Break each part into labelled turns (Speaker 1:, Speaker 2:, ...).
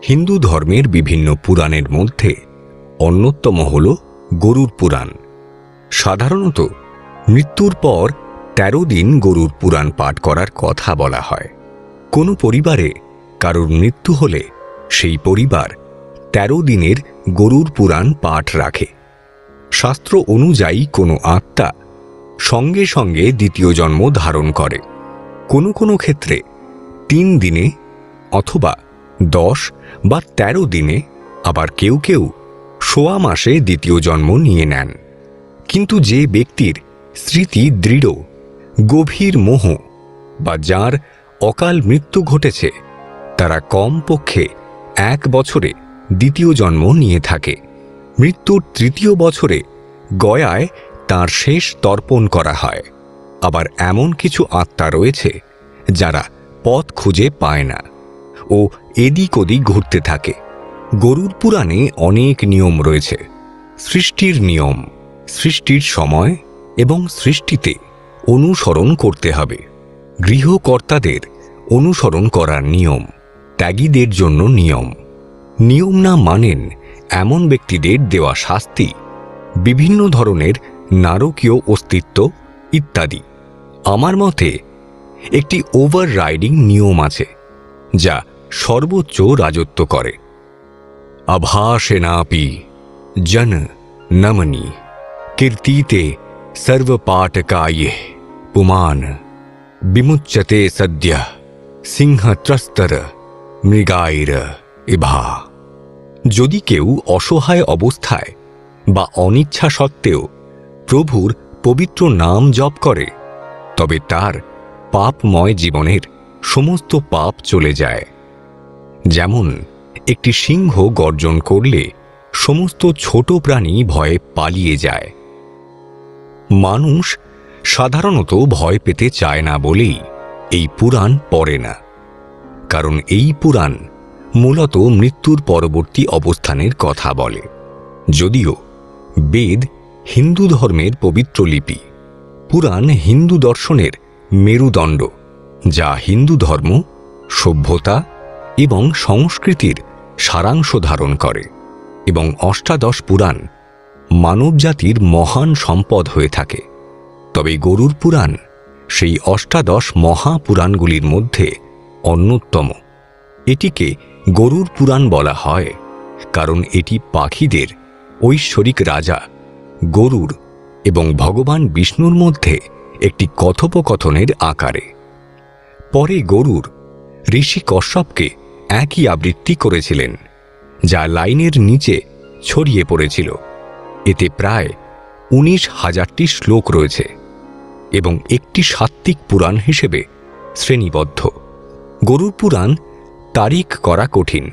Speaker 1: হিন্দু ধর্মের বিভিন্ন পুরাণের মধ্যে অন্যতম হল গরুড় পুরাণ। সাধারণত মৃত্যুর পর ১৩ দিন গরুড় পুরাণ পাঠ করার কথা বলা হয়। কোনো পরিবারে কারোর মৃত্যু হলে সেই পরিবার ১৩ দিনের গরুড় পুরাণ পাঠ রাখে। শাস্ত্র অনুযায়ী কোনো আত্মা সঙ্গে সঙ্গে দ্বিতীয় জন্ম ধারণ করে। কোনো কোনো ক্ষেত্রে ৩ দিনে অথবা ১০ বা ১৩ দিনে, আবার কেউ কেউ ১৬ মাসে দ্বিতীয় জন্ম নিয়ে নেন। কিন্তু যে ব্যক্তির স্মৃতি দৃঢ়, গভীর মোহ বা যার অকাল মৃত্যু ঘটেছে, তারা কমপক্ষে ১ বছরে দ্বিতীয় জন্ম নিয়ে থাকে। মৃত্যুর ৩য় বছরে গয়ায় তাঁর শেষ তর্পণ করা হয়। আবার এমন কিছু আত্মা রয়েছে যারা পথ খুঁজে পায় না ও এদিক ওদিক ঘুরতে থাকে। গরুড় পুরাণে অনেক নিয়ম রয়েছে। সৃষ্টির নিয়ম, সৃষ্টির সময় এবং সৃষ্টিতে অনুসরণ করতে হবে। গৃহকর্তাদের অনুসরণ করার নিয়ম, ত্যাগীদের জন্য নিয়ম। নিয়ম না মানেন এমন ব্যক্তিদের দেওয়া শাস্তি, বিভিন্ন ধরনের নারকীয় অস্তিত্ব ইত্যাদি। আমার মতে একটি ওভাররাইডিং নিয়ম আছে যা সর্বোচ্চ রাজত্ব করে। আভাসেনাপি জন নমনি কীর্তিতে সর্বপাটকায়ে পুমান বিমুচ্যতে সদ্য সিংহত্রস্তর মৃগাইর ইভা। যদি কেউ অসহায় অবস্থায় বা অনিচ্ছা সত্ত্বেও প্রভুর পবিত্র নাম জপ করে, তবে তার পাপময় জীবনের সমস্ত পাপ চলে যায়। যেমন একটি সিংহ গর্জন করলে সমস্ত ছোট প্রাণী ভয়ে পালিয়ে যায়। মানুষ সাধারণত ভয় পেতে চায় না বলেই এই পুরাণ পড়ে না, কারণ এই পুরাণ মূলত মৃত্যুর পরবর্তী অবস্থানের কথা বলে। যদিও বেদ হিন্দু ধর্মের পবিত্র লিপি, পুরাণ হিন্দু দর্শনের মেরুদণ্ড, যা হিন্দু ধর্ম, সভ্যতা এবং সংস্কৃতির সারাংশ ধারণ করে, এবং অষ্টাদশ পুরাণ মানবজাতির মহান সম্পদ হয়ে থাকে। তবে গরুড় পুরাণ সেই অষ্টাদশ মহাপুরাণগুলির মধ্যে অন্যতম। এটিকে গরুড় পুরাণ বলা হয় কারণ এটি পাখিদের ঐশ্বরিক রাজা গরুড় এবং ভগবান বিষ্ণুর মধ্যে একটি কথোপকথনের আকারে। পরে গরুড় ঋষি কশ্যপকে একই আবৃত্তি করেছিলেন, যা লাইনের নিচে ছড়িয়ে পড়েছিল। এতে প্রায় ১৯,০০০টি শ্লোক রয়েছে এবং একটি সাত্ত্বিক পুরাণ হিসেবে শ্রেণীবদ্ধ। গরুড় পুরাণ তারিখ করা কঠিন,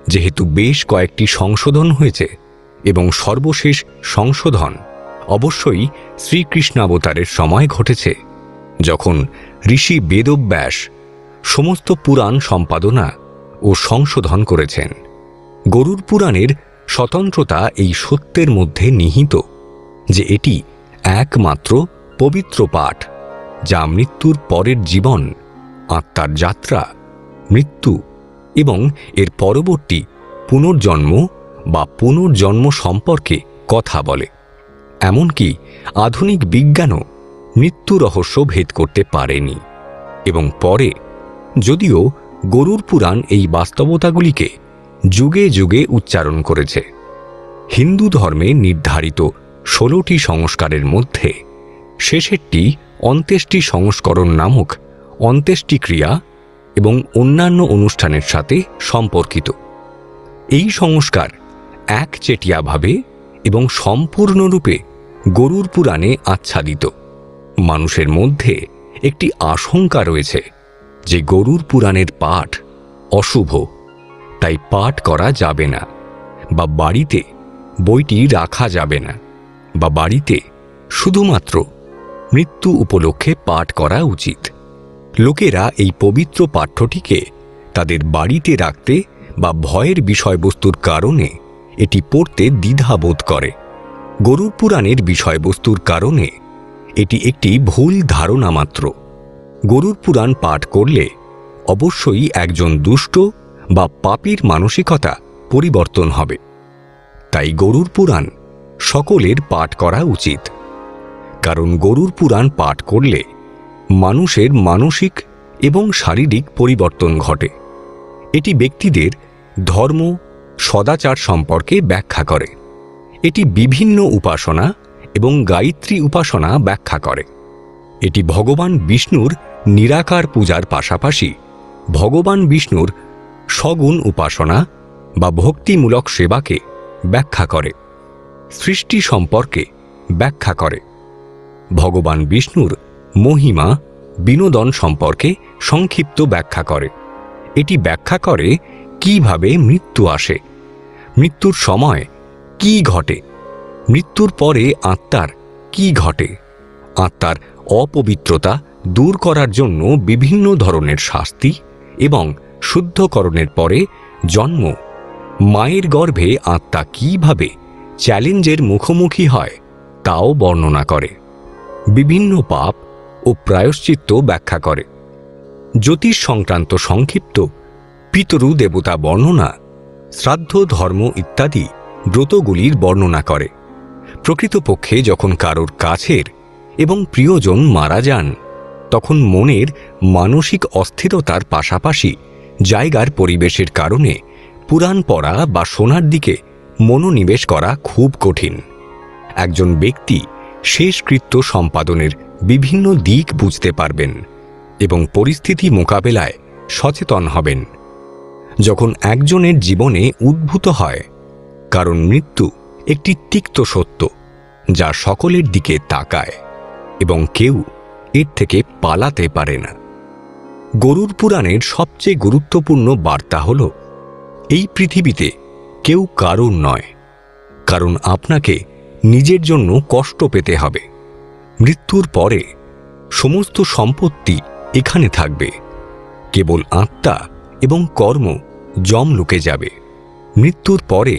Speaker 1: যেহেতু বেশ কয়েকটি সংশোধন হয়েছে, এবং সর্বশেষ সংশোধন অবশ্যই শ্রীকৃষ্ণাবতারের সময় ঘটেছে, যখন ঋষি বেদব্যাস সমস্ত পুরাণ সম্পাদনা ও সংশোধন করেছেন। গরুড় পুরাণের স্বতন্ত্রতা এই সত্যের মধ্যে নিহিত যে এটি একমাত্র পবিত্র পাঠ যা মৃত্যুর পরের জীবন, আত্মার যাত্রা, মৃত্যু এবং এর পরবর্তী পুনর্জন্ম বা পুনর্জন্ম সম্পর্কে কথা বলে। এমনকি আধুনিক বিজ্ঞানও মৃত্যু রহস্য ভেদ করতে পারেনি। এবং পরে, যদিও গরুড় পুরাণ এই বাস্তবতাগুলিকে যুগে যুগে উচ্চারণ করেছে। হিন্দু ধর্মে নির্ধারিত 16টি সংস্কারের মধ্যে শেষেরটি অন্ত্যেষ্টি সংস্করণ নামক অন্ত্যেষ্টিক্রিয়া এবং অন্যান্য অনুষ্ঠানের সাথে সম্পর্কিত। এই সংস্কার একচেটিয়াভাবে এবং সম্পূর্ণরূপে গরুড় পুরাণে আচ্ছাদিত। মানুষের মধ্যে একটি আশঙ্কা রয়েছে যে গরুড় পুরাণের পাঠ অশুভ, তাই পাঠ করা যাবে না, বা বাড়িতে বইটি রাখা যাবে না, বা বাড়িতে শুধুমাত্র মৃত্যু উপলক্ষে পাঠ করা উচিত। লোকেরা এই পবিত্র পাঠ্যটিকে তাদের বাড়িতে রাখতে বা ভয়ের বিষয়বস্তুর কারণে এটি পড়তে দ্বিধাবোধ করে। গরুড় পুরাণের বিষয়বস্তুর কারণে এটি একটি ভুল ধারণা মাত্র। গরুড় পুরাণ পাঠ করলে অবশ্যই একজন দুষ্ট বা পাপীর মানসিকতা পরিবর্তন হবে। তাই গরুর পুরাণ সকলের পাঠ করা উচিত, কারণ গরুর পুরাণ পাঠ করলে মানুষের মানসিক এবং শারীরিক পরিবর্তন ঘটে। এটি ব্যক্তিদের ধর্ম, সদাচার সম্পর্কে ব্যাখ্যা করে। এটি বিভিন্ন উপাসনা এবং গায়ত্রী উপাসনা ব্যাখ্যা করে। এটি ভগবান বিষ্ণুর নিরাকার পূজার পাশাপাশি ভগবান বিষ্ণুর সগুণ উপাসনা বা ভক্তিমূলক সেবাকে ব্যাখ্যা করে। সৃষ্টি সম্পর্কে ব্যাখ্যা করে। ভগবান বিষ্ণুর মহিমা, বিনোদন সম্পর্কে সংক্ষিপ্ত ব্যাখ্যা করে। এটি ব্যাখ্যা করে কিভাবে মৃত্যু আসে, মৃত্যুর সময় কি ঘটে, মৃত্যুর পরে আত্মার কি ঘটে, আত্মার অপবিত্রতা দূর করার জন্য বিভিন্ন ধরনের শাস্তি এবং শুদ্ধকরণের পরে জন্ম, মায়ের গর্ভে আত্মা কিভাবে চ্যালেঞ্জের মুখোমুখি হয় তাও বর্ণনা করে। বিভিন্ন পাপ ও প্রায়শ্চিত্ত ব্যাখ্যা করে। জ্যোতিষ সংক্রান্ত সংক্ষিপ্ত পিতরু দেবতা বর্ণনা, শ্রাদ্ধ, ধর্ম ইত্যাদি ব্রতগুলির বর্ণনা করে। প্রকৃতপক্ষে যখন কারোর কাছের এবং প্রিয়জন মারা যান, তখন মনের মানসিক অস্থিরতার পাশাপাশি জায়গার পরিবেশের কারণে পুরাণ পড়া বা শোনার দিকে মনোনিবেশ করা খুব কঠিন। একজন ব্যক্তি শেষকৃত্য সম্পাদনের বিভিন্ন দিক বুঝতে পারবেন এবং পরিস্থিতি মোকাবেলায় সচেতন হবেন। যখন একজনের জীবনে উদ্ভূত হয়, কারণ মৃত্যু একটি তিক্ত সত্য যা সকলের দিকে তাকায় এবং কেউ এর থেকে পালাতে পারে না। গরুর পুরাণের সবচেয়ে গুরুত্বপূর্ণ বার্তা হল, এই পৃথিবীতে কেউ কারুর নয়, কারণ আপনাকে নিজের জন্য কষ্ট পেতে হবে। মৃত্যুর পরে সমস্ত সম্পত্তি এখানে থাকবে, কেবল আত্মা এবং কর্ম যমলোকে যাবে। মৃত্যুর পরে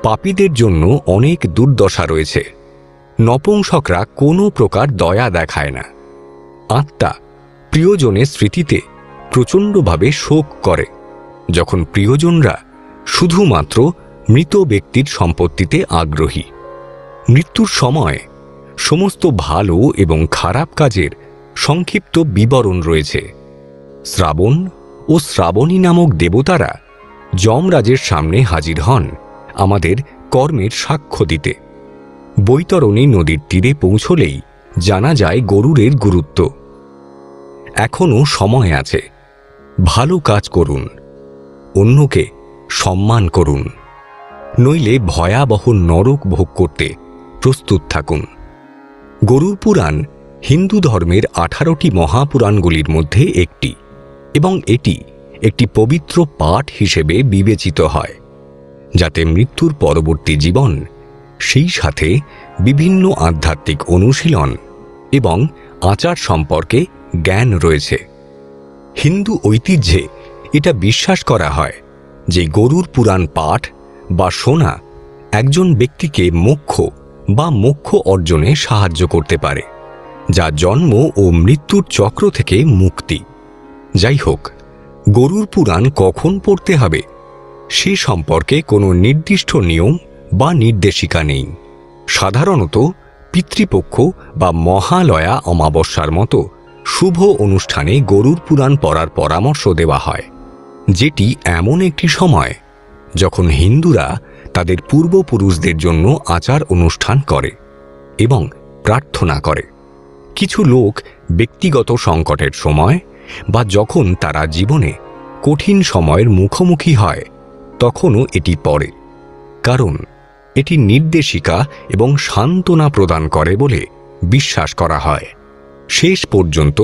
Speaker 1: পাপীদের জন্য অনেক দুর্দশা রয়েছে। নপুংসকরা কোনো প্রকার দয়া দেখায় না। আত্মা প্রিয়জনের স্মৃতিতে প্রচণ্ডভাবে শোক করে, যখন প্রিয়জনরা শুধুমাত্র মৃত ব্যক্তির সম্পত্তিতে আগ্রহী। মৃত্যুর সময় সমস্ত ভালো এবং খারাপ কাজের সংক্ষিপ্ত বিবরণ রয়েছে। শ্রাবণ ও শ্রাবণী নামক দেবতারা যমরাজের সামনে হাজির হন আমাদের কর্মের সাক্ষ্য দিতে। বৈতরণী নদীর তীরে পৌঁছলেই জানা যায় গরুরের গুরুত্ব। এখনও সময় আছে। ভালো কাজ করুন, অন্যকে সম্মান করুন, নইলে ভয়াবহ নরক ভোগ করতে প্রস্তুত থাকুন। গরুর পুরাণ হিন্দু ধর্মের 18টি মহাপুরাণগুলির মধ্যে একটি, এবং এটি একটি পবিত্র পাঠ হিসেবে বিবেচিত হয়, যাতে মৃত্যুর পরবর্তী জীবন, সেই সাথে বিভিন্ন আধ্যাত্মিক অনুশীলন এবং আচার সম্পর্কে জ্ঞান রয়েছে। হিন্দু ঐতিহ্যে এটা বিশ্বাস করা হয় যে গরুর পুরাণ পাঠ বা শোনা একজন ব্যক্তিকে মোক্ষ বা মোক্ষ অর্জনে সাহায্য করতে পারে, যা জন্ম ও মৃত্যুর চক্র থেকে মুক্তি। যাই হোক, গরুর পুরাণ কখন পড়তে হবে সে সম্পর্কে কোনো নির্দিষ্ট নিয়ম বা নির্দেশিকা নেই। সাধারণত পিতৃপক্ষ বা মহালয়া অমাবস্যার মতো শুভ অনুষ্ঠানে গরুর পুরাণ পড়ার পরামর্শ দেওয়া হয়, যেটি এমন একটি সময় যখন হিন্দুরা তাদের পূর্বপুরুষদের জন্য আচার অনুষ্ঠান করে এবং প্রার্থনা করে। কিছু লোক ব্যক্তিগত সংকটের সময় বা যখন তারা জীবনে কঠিন সময়ের মুখোমুখি হয়, তখনও এটি পড়ে, কারণ এটি নির্দেশিকা এবং সান্ত্বনা প্রদান করে বলে বিশ্বাস করা হয়। শেষ পর্যন্ত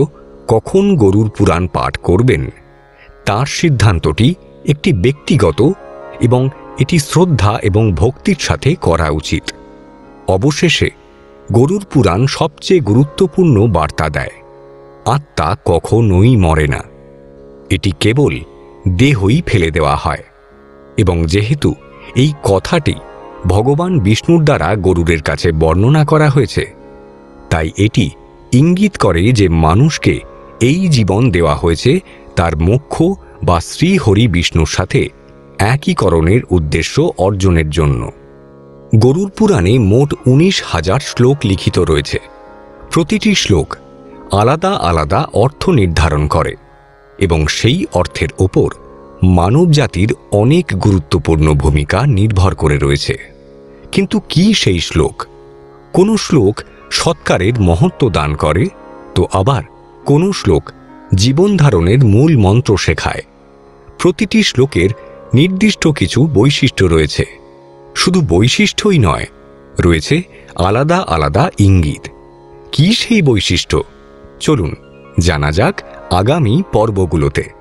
Speaker 1: কখন গরুর পুরাণ পাঠ করবেন তার সিদ্ধান্তটি একটি ব্যক্তিগত, এবং এটি শ্রদ্ধা এবং ভক্তির সাথে করা উচিত। অবশেষে গরুর পুরাণ সবচেয়ে গুরুত্বপূর্ণ বার্তা দেয়, আত্মা কখনোই মরে না, এটি কেবল দেহই ফেলে দেওয়া হয়। এবং যেহেতু এই কথাটি ভগবান বিষ্ণুর দ্বারা গরুরের কাছে বর্ণনা করা হয়েছে, তাই এটি ইঙ্গিত করে যে মানুষকে এই জীবন দেওয়া হয়েছে তার মোক্ষ বা শ্রীহরি বিষ্ণুর সাথে একীকরণের উদ্দেশ্য অর্জনের জন্য। গরুড় পুরাণে মোট 19,000 শ্লোক লিখিত রয়েছে। প্রতিটি শ্লোক আলাদা আলাদা অর্থ নির্ধারণ করে এবং সেই অর্থের ওপর মানবজাতির অনেক গুরুত্বপূর্ণ ভূমিকা নির্ভর করে রয়েছে। কিন্তু কি সেই শ্লোক? কোনো শ্লোক সৎকারের মহত্ব দান করে, তো আবার কোনো শ্লোক জীবনধারণের মূল মন্ত্র শেখায়। প্রতিটি শ্লোকের নির্দিষ্ট কিছু বৈশিষ্ট্য রয়েছে। শুধু বৈশিষ্ট্যই নয়, রয়েছে আলাদা আলাদা ইঙ্গিত। কি সেই বৈশিষ্ট্য? চলুন জানা যাক আগামী পর্বগুলোতে।